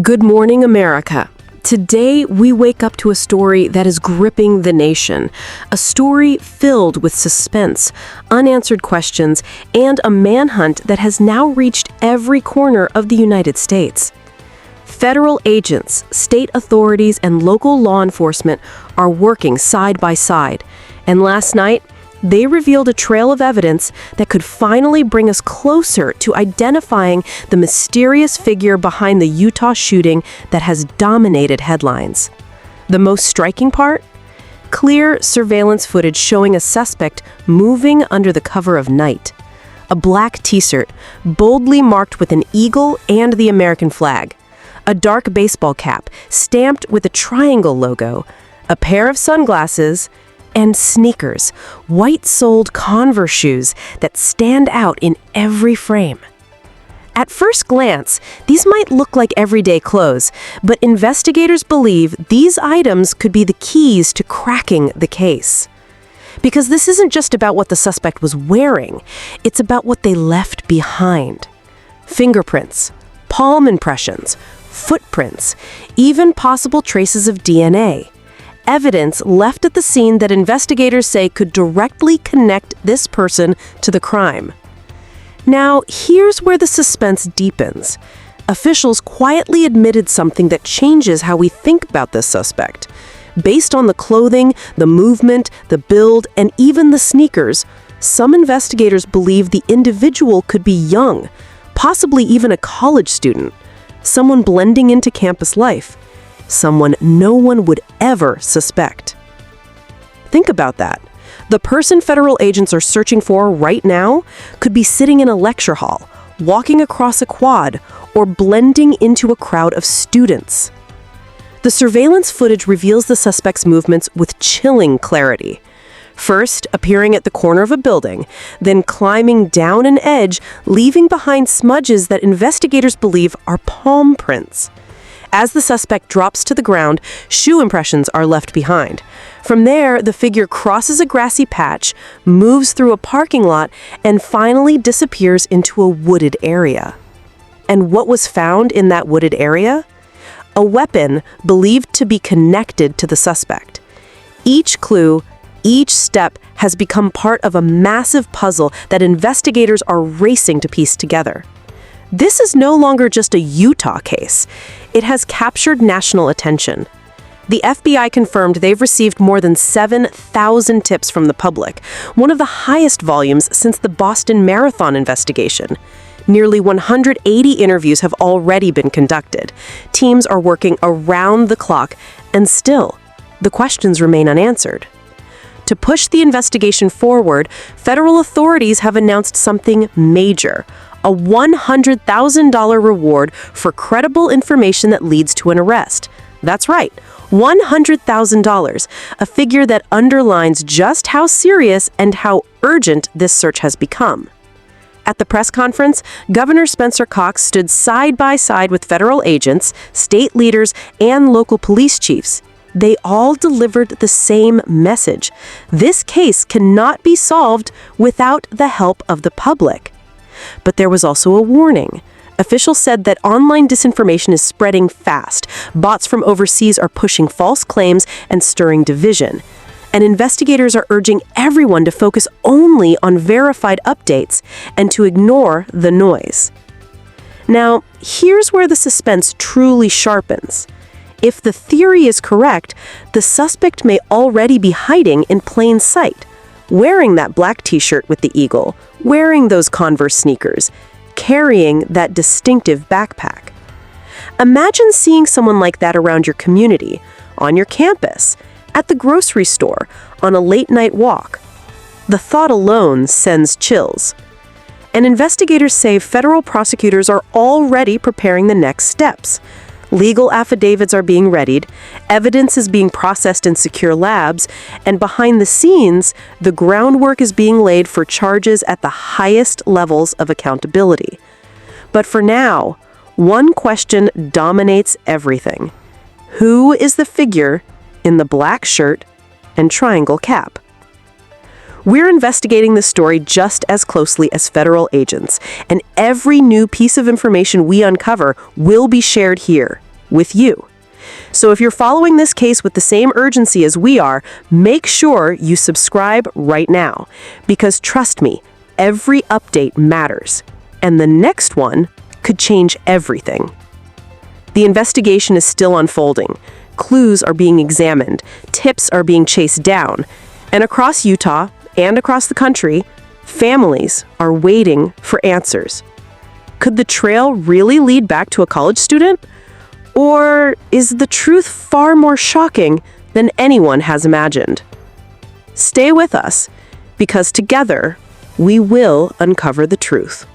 Good morning, America. Today, we wake up to a story that is gripping the nation. A story filled with suspense, unanswered questions, and a manhunt that has now reached every corner of the United States. Federal agents, state authorities, and local law enforcement are working side by side. And last night, they revealed a trail of evidence that could finally bring us closer to identifying the mysterious figure behind the Utah shooting that has dominated headlines. The most striking part? Clear surveillance footage showing a suspect moving under the cover of night. A black t-shirt, boldly marked with an eagle and the American flag. A dark baseball cap, stamped with a triangle logo. A pair of sunglasses, and sneakers, white-soled Converse shoes that stand out in every frame. At first glance, these might look like everyday clothes, but investigators believe these items could be the keys to cracking the case. Because this isn't just about what the suspect was wearing, it's about what they left behind. Fingerprints, palm impressions, footprints, even possible traces of DNA. Evidence left at the scene that investigators say could directly connect this person to the crime. Now, here's where the suspense deepens. Officials quietly admitted something that changes how we think about this suspect. Based on the clothing, the movement, the build, and even the sneakers, some investigators believe the individual could be young, possibly even a college student, someone blending into campus life. Someone no one would ever suspect. Think about that. The person federal agents are searching for right now could be sitting in a lecture hall, walking across a quad, or blending into a crowd of students. The surveillance footage reveals the suspect's movements with chilling clarity. First, appearing at the corner of a building, then climbing down an edge, leaving behind smudges that investigators believe are palm prints. As the suspect drops to the ground, shoe impressions are left behind. From there, the figure crosses a grassy patch, moves through a parking lot, and finally disappears into a wooded area. And what was found in that wooded area? A weapon believed to be connected to the suspect. Each clue, each step has become part of a massive puzzle that investigators are racing to piece together. This is no longer just a Utah case. It has captured national attention. The FBI confirmed they've received more than 7,000 tips from the public, one of the highest volumes since the Boston Marathon investigation. Nearly 180 interviews have already been conducted. Teams are working around the clock, and still, the questions remain unanswered. To push the investigation forward, federal authorities have announced something major: a $100,000 reward for credible information that leads to an arrest. That's right, $100,000, a figure that underlines just how serious and how urgent this search has become. At the press conference, Governor Spencer Cox stood side by side with federal agents, state leaders, and local police chiefs. They all delivered the same message. This case cannot be solved without the help of the public. But there was also a warning. Officials said that online disinformation is spreading fast. Bots from overseas are pushing false claims and stirring division. And investigators are urging everyone to focus only on verified updates and to ignore the noise. Now, here's where the suspense truly sharpens. If the theory is correct, the suspect may already be hiding in plain sight, wearing that black t-shirt with the eagle, wearing those Converse sneakers, carrying that distinctive backpack. Imagine seeing someone like that around your community, on your campus, at the grocery store, on a late-night walk. The thought alone sends chills. And investigators say federal prosecutors are already preparing the next steps. Legal affidavits are being readied, evidence is being processed in secure labs, and behind the scenes, the groundwork is being laid for charges at the highest levels of accountability. But for now, one question dominates everything. Who is the figure in the black shirt and triangle cap? We're investigating this story just as closely as federal agents, and every new piece of information we uncover will be shared here. with you. So if you're following this case with the same urgency as we are, make sure you subscribe right now. Because trust me, every update matters. And the next one could change everything. The investigation is still unfolding. Clues are being examined, tips are being chased down, and across Utah and across the country, families are waiting for answers. Could the trail really lead back to a college student? Or is the truth far more shocking than anyone has imagined? Stay with us, because together we will uncover the truth.